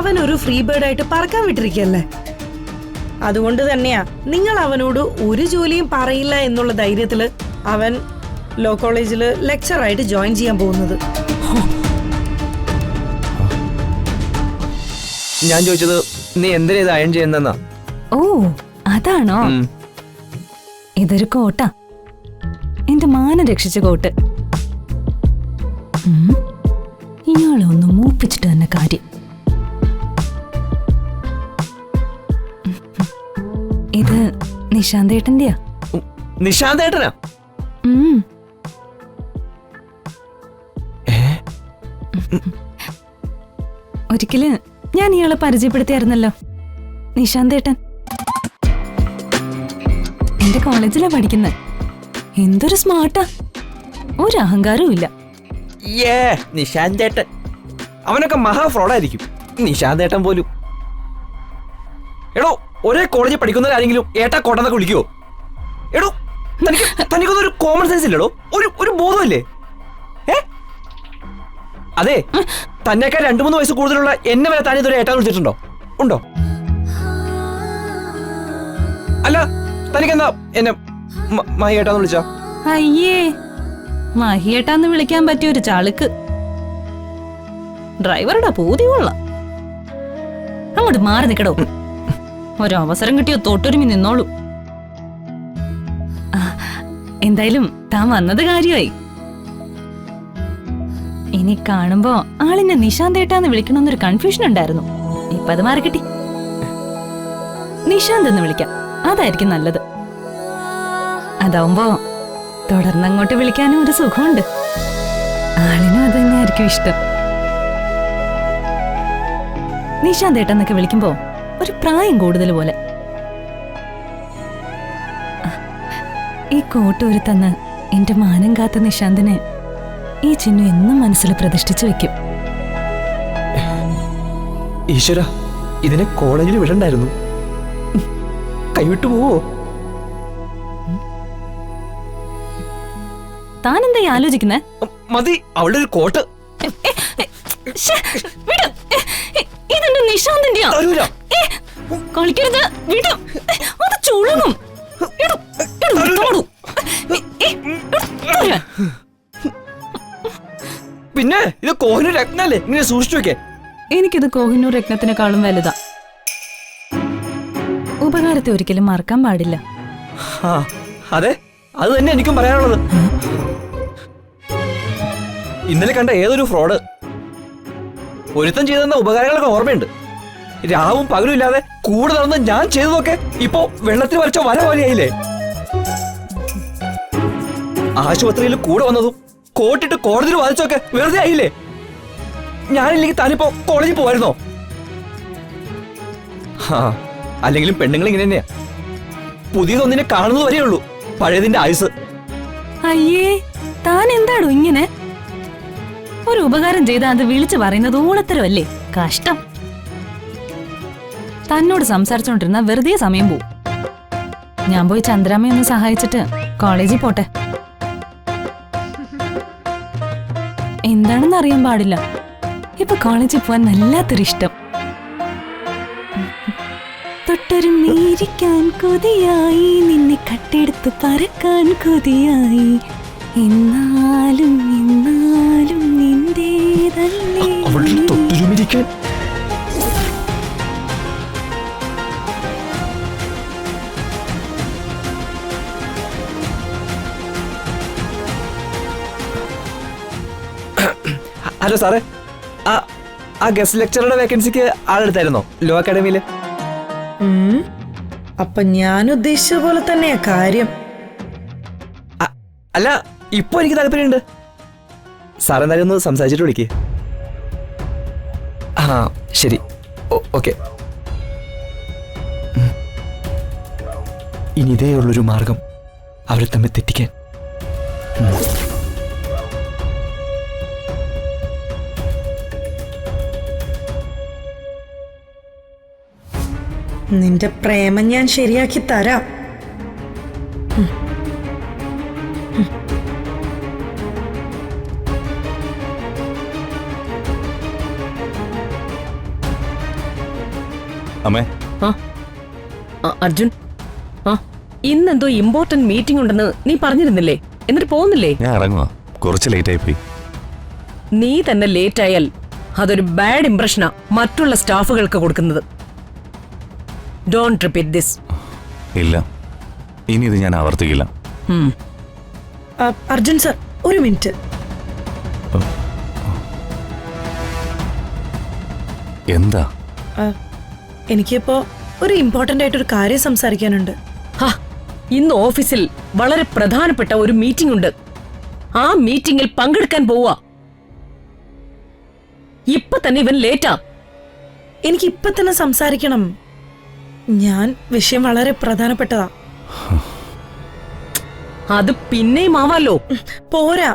അവൻ ഒരു free bird ആയിട്ട് പറക്കാൻ വിട്ടിരിക്കല്ലേ. അതുകൊണ്ട് തന്നെയാ നിങ്ങൾ അവനോട് ഒരു ജോലിയും പറയില്ല എന്നുള്ള ധൈര്യത്തില് അവൻ ലോ കോളേജിൽ ലെക്ചറായിട്ട് ജോയിൻ ചെയ്യാൻ പോകുന്നത്. ഞാൻ ചോദിച്ചത് നീ എന്തിനാ ഇത് അയൺ ചെയ്യുന്നെന്നാ. ഓ അതാണോ? ഇതൊരു കോട്ടാ, എന്റെ മാനം രക്ഷിച്ച കോട്ട്. ഇയാളെ ഒന്ന് മൂപ്പിച്ചിട്ട് തന്നെ കാര്യം. ഇത് നിശാന്തേട്ടന്റെയാ. നിശാന്തേട്ടനാ? ഒരിക്കല് ഞാൻ ഇയാളെ പരിചയപ്പെടുത്തിയായിരുന്നല്ലോ, നിശാന്തേട്ടൻ. എന്റെ കോളേജിലാ പഠിക്കുന്നത്. എന്തൊരു സ്മാർട്ടാ, ഒരു അഹങ്കാരവും ഇല്ല. നിശാന്തേട്ടൻ അവനൊക്കെ മഹാ ഫ്രോഡായിരിക്കും. നിശാന്തേട്ടൻ പോലും. എടോ, ഒരേ കോളേജിൽ പഠിക്കുന്നവരാരെങ്കിലും ഏട്ടാ കോട്ടെന്നൊക്കെ വിളിക്കുവോ? എടോ, തനിക്കൊന്നും ഒരു കോമൺ സെൻസ് ഇല്ലടോ, ഒരു ബോധമില്ലേ? അതെ, തന്നെക്കാൾ 2-3 വയസ്സ് കൂടുതലുള്ള എന്നെ വരെ താൻ ഇതൊരു ഏട്ടാന്ന് വിളിച്ചിട്ടുണ്ടോ? ഉണ്ടോ? അല്ല, തനിക്കെന്താ എന്നെ മഹിയേട്ടാന്ന് വിളിച്ചാ? അയ്യേ, മഹിയേട്ടാന്ന് വിളിക്കാൻ പറ്റിയ ഒരു ചാളുക്ക്. ഡ്രൈവറുടെ പൂതിയുള്ള. അങ്ങോട്ട് മാറി നിക്കടോ. ഒരവസരം കിട്ടിയോ തൊട്ടൊരുമി നിന്നോളൂ. എന്തായാലും താൻ വന്നത് കാര്യമായി. ഇനി കാണുമ്പോ ആളിനെ നിശാന്തേട്ടാന്ന് വിളിക്കണമെന്നൊരു കൺഫ്യൂഷൻ ഉണ്ടായിരുന്നു. ഇപ്പൊ അത് മാറി കിട്ടി. നിശാന്ത് എന്ന് വിളിക്കാം, അതായിരിക്കും നല്ലത്. അതാവുമ്പോ തുടർന്നങ്ങോട്ട് വിളിക്കാനും ഒരു സുഖമുണ്ട്. ആളിനും അത് തന്നെയായിരിക്കും ഇഷ്ടം. നിശാന്തേട്ടെന്നൊക്കെ വിളിക്കുമ്പോ ഒരു പ്രായം കൂടുതൽ പോലെ. ഈ കോട്ട് ഒരു തന്ന് എന്റെ മാനം കാത്ത നിശാന്തിനെ ഈ ചിഹ്നം എന്നും മനസ്സിൽ പ്രതിഷ്ഠിച്ചു വെക്കും. ഈശ്വര, ഇതിനെ കോളേജിൽ വിടണ്ടായിരുന്നു. കൈവിട്ടു പോവോ? താൻ എന്തായി ആലോചിക്കുന്നേ? മതി, അവളുടെ ഒരു കോട്ട്. ഇതെന്റെ നിശാന്തിന്റെയാ. കളിക്കരുത്, വിടും. അത് ചുളുങ്ങും. പിന്നെ ഇത് കോഹിനൂർ രത്നല്ലേ, ഇങ്ങനെ സൂക്ഷിച്ചു വെക്കേ. എനിക്കിത് കോഹിനൂർ രത്നത്തിനെക്കാളും വലുതാ. ഉപകാരത്തെ ഒരിക്കലും മറക്കാൻ പാടില്ല. അതെ, അത് തന്നെ എനിക്കും പറയാനുള്ളത്. ഇന്നലെ കണ്ട ഏതൊരു ഫ്രോഡ് ഒരുത്തം ചെയ്തെന്ന ഉപകാരങ്ങളൊക്കെ ഓർമ്മയുണ്ട്. രാവും പകലും ഇല്ലാതെ കൂടെ നടന്ന് ഞാൻ ചെയ്തതൊക്കെ ഇപ്പോ വെള്ളത്തിൽ വരച്ച വര പോലെയായില്ലേ. ആശുപത്രിയിൽ കൂടെ വന്നതും കോട്ടിട്ട് കോടതിയിൽ വാദിച്ചൊക്കെ വെറുതെ ആയില്ലേ. ഞാനില്ലെങ്കിൽ താനിപ്പോ കോളേജിൽ പോവായിരുന്നോ? അല്ലെങ്കിലും പെണ്ണുങ്ങൾ ഇങ്ങനെ തന്നെയാ, പുതിയതൊന്നിനെ കാണുന്നത് വരെയുള്ളൂ പഴയതിന്റെ ആയുസ്. അയ്യേ, താൻ എന്താണോ ഇങ്ങനെ? ഒരു ഉപകാരം ചെയ്താൽ അത് വിളിച്ചു പറയുന്നത് ഊളത്തരമല്ലേ? കഷ്ടം. തന്നോട് സംസാരിച്ചോണ്ടിരുന്ന വെറുതെ സമയം പോവും. ഞാൻ പോയി ചന്ദ്രാമ്മയൊന്ന് സഹായിച്ചിട്ട് കോളേജിൽ പോട്ടെ. എന്താണെന്ന് അറിയാൻ പാടില്ല, ഇപ്പൊ കോളേജിൽ പോവാൻ വല്ലാത്തൊരിഷ്ടം. തൊട്ടൊരു മീരിക്കാൻ കൊതിയായി, നിന്നെ കട്ടെടുത്ത് പറക്കാൻ കൊതിയായി, എന്നാലും എന്നാലും നിന്റേതല്ലേ. ഹലോ സാറേ, ആ ഗസ്റ്റ് ലെക്ചറുടെ വേക്കൻസിക്ക് ആളെടുത്തായിരുന്നോ ലോ അക്കാഡമിയില്? അപ്പൊ ഞാൻ ഉദ്ദേശിച്ച പോലെ തന്നെയാ കാര്യം. അല്ല, ഇപ്പൊ എനിക്ക് താല്പര്യമുണ്ട്. സാർ എന്തായാലും ഒന്ന് സംസാരിച്ചിട്ട് വിളിക്കേ. ശരി, ഓക്കെ. ഇനി ഇതേ ഉള്ളൊരു മാർഗം അവരെ തമ്മിൽ തെറ്റിക്കാൻ. നിന്റെ പ്രേമം ഞാൻ ശരിയാക്കി തരാം. അമ്മേ. അർജുൻ, ഇന്നെന്തോ ഇമ്പോർട്ടന്റ് മീറ്റിംഗ് ഉണ്ടെന്ന് നീ പറഞ്ഞിരുന്നില്ലേ? എന്നിട്ട് പോകുന്നില്ലേ? ഞാൻ ഇറങ്ങുവാ, കുറച്ച് ലേറ്റ് ആയി പോയി. നീ തന്നെ ലേറ്റ് ആയാൽ അതൊരു ബാഡ് ഇംപ്രഷനാ മറ്റുള്ള സ്റ്റാഫുകൾക്ക് കൊടുക്കുന്നത്. Don't repeat this. ഇല്ല, ഇനി ഇത് ഞാൻ ആവർത്തിക്കില്ല. അർജുൻ സർ, ഒരു മിനിറ്റ്. എന്താ? എനിക്കിപ്പോ ഒരു ഇമ്പോർട്ടന്റ് ആയിട്ടൊരു കാര്യം സംസാരിക്കാനുണ്ട്. ഇന്ന് ഓഫീസിൽ വളരെ പ്രധാനപ്പെട്ട ഒരു മീറ്റിംഗ് ഉണ്ട്. ആ മീറ്റിംഗിൽ പങ്കെടുക്കാൻ പോവാ. ഇപ്പൊ തന്നെ ഇവൻ ലേറ്റാ. എനിക്ക് ഇപ്പൊ തന്നെ സംസാരിക്കണം. വിഷയം വളരെ പ്രധാനപ്പെട്ടതാ. അത് പിന്നെയും ആവാലോ. പോരാ,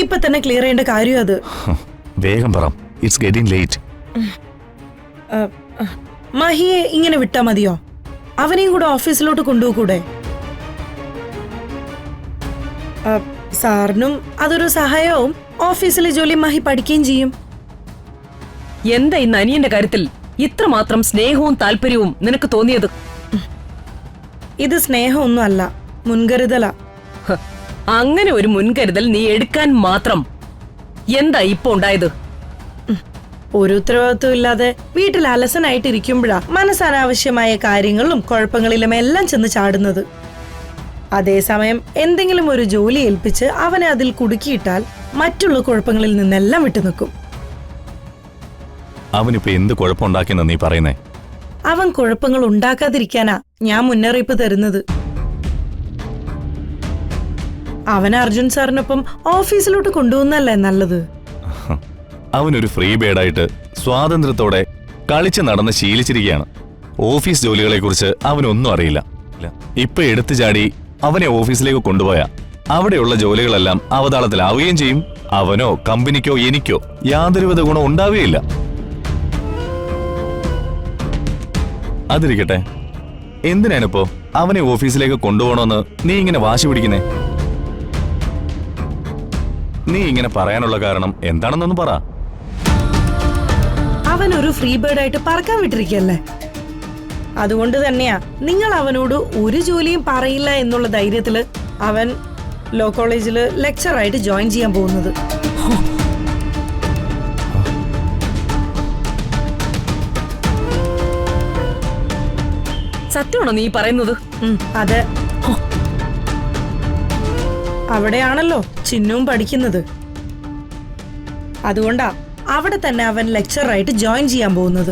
ഇപ്പൊ തന്നെ ക്ലിയർ ചെയ്യേണ്ട കാര്യം അത്. വേഗം പറ, ഇറ്റ്സ് ഗെറ്റിംഗ് ലേറ്റ്. മഹിയെ ഇങ്ങനെ വിട്ടാ മതിയോ? അവനെയും കൂടെ ഓഫീസിലോട്ട് കൊണ്ടുപോകൂടെ? സാറിനും അതൊരു സഹായവും, ഓഫീസിലെ ജോലി മഹി പഠിക്കുകയും ചെയ്യും. എന്താ ഇന്ന് അനിയന്റെ കാര്യത്തിൽ ഇത്രമാത്രം സ്നേഹവും താല്പര്യവും നിനക്ക് തോന്നിയത്? ഇത് സ്നേഹമൊന്നും അല്ല, മുൻകരുതലാ. അങ്ങനെ ഒരു മുൻകരുതൽ നീ എടുക്കാൻ മാത്രം എന്താ ഇപ്പൊ ഉണ്ടായത്? ഒരു ഉത്തരവാദിത്വം ഇല്ലാതെ വീട്ടിൽ അലസനായിട്ടിരിക്കുമ്പോഴാ മനസ്സനാവശ്യമായ കാര്യങ്ങളിലും കുഴപ്പങ്ങളിലും എല്ലാം ചെന്ന് ചാടുന്നത്. അതേസമയം എന്തെങ്കിലും ഒരു ജോലി ഏൽപ്പിച്ച് അവനെ അതിൽ കുടുക്കിയിട്ടാൽ മറ്റുള്ള കുഴപ്പങ്ങളിൽ നിന്നെല്ലാം വിട്ടുനിൽക്കും. അവനിപ്പോ എന്ത് കുഴപ്പമുണ്ടാക്കിയെന്ന് നീ പറയുന്നേ? അവൻ കുഴപ്പങ്ങൾ ഉണ്ടാക്കാതിരിക്കാനാ ഞാൻ മുന്നറിയിപ്പ് തരുന്നത്. അവനെ അർജുൻ സാറിനൊപ്പം ഓഫീസിലോട്ട് കൊണ്ടുപോകുന്നല്ലേ നല്ലത്. അവനൊരു ഫ്രീ ബേഡായിട്ട് സ്വാതന്ത്ര്യത്തോടെ കളിച്ച് നടന്ന് ശീലിച്ചിരിക്കുകയാണ്. ഓഫീസ് ജോലികളെ കുറിച്ച് അവനൊന്നും അറിയില്ല. ഇപ്പൊ എടുത്തു ചാടി അവനെ ഓഫീസിലേക്ക് കൊണ്ടുപോയാ അവിടെയുള്ള ജോലികളെല്ലാം അവതാളത്തിലാവുകയും ചെയ്യും. അവനോ കമ്പനിക്കോ എനിക്കോ യാതൊരുവിധ ഗുണം ഉണ്ടാവുകയില്ല. അതിരിക്കട്ടെ, എന്തിനാണിപ്പോ അവനെ ഓഫീസിലേക്ക് കൊണ്ടുപോകണമെന്ന് നീ ഇങ്ങനെ വാശി പിടിക്കുന്നേ? നീ ഇങ്ങനെ പറയാനുള്ള കാരണം എന്താണെന്നൊന്ന് പറ. അവൻ ഒരു ഫ്രീ ബേർഡായിട്ട് പറക്കാൻ വിട്ടിരിക്കല്ലേ. അതുകൊണ്ട് തന്നെയാ നിങ്ങൾ അവനോട് ഒരു ജോലിയും പറയില്ല എന്നുള്ള ധൈര്യത്തില് അവൻ ലോ കോളേജില് ലെക്ചറായിട്ട് ജോയിൻ ചെയ്യാൻ പോകുന്നത്. സത്യമാണോ നീ പറയുന്നത്? അതെ, അവിടെയാണല്ലോ ചിന്നുവും പഠിക്കുന്നത്. അതുകൊണ്ടാ അവിടെ തന്നെ അവൻ ലെക്ചറായിട്ട് ജോയിൻ ചെയ്യാൻ പോകുന്നത്.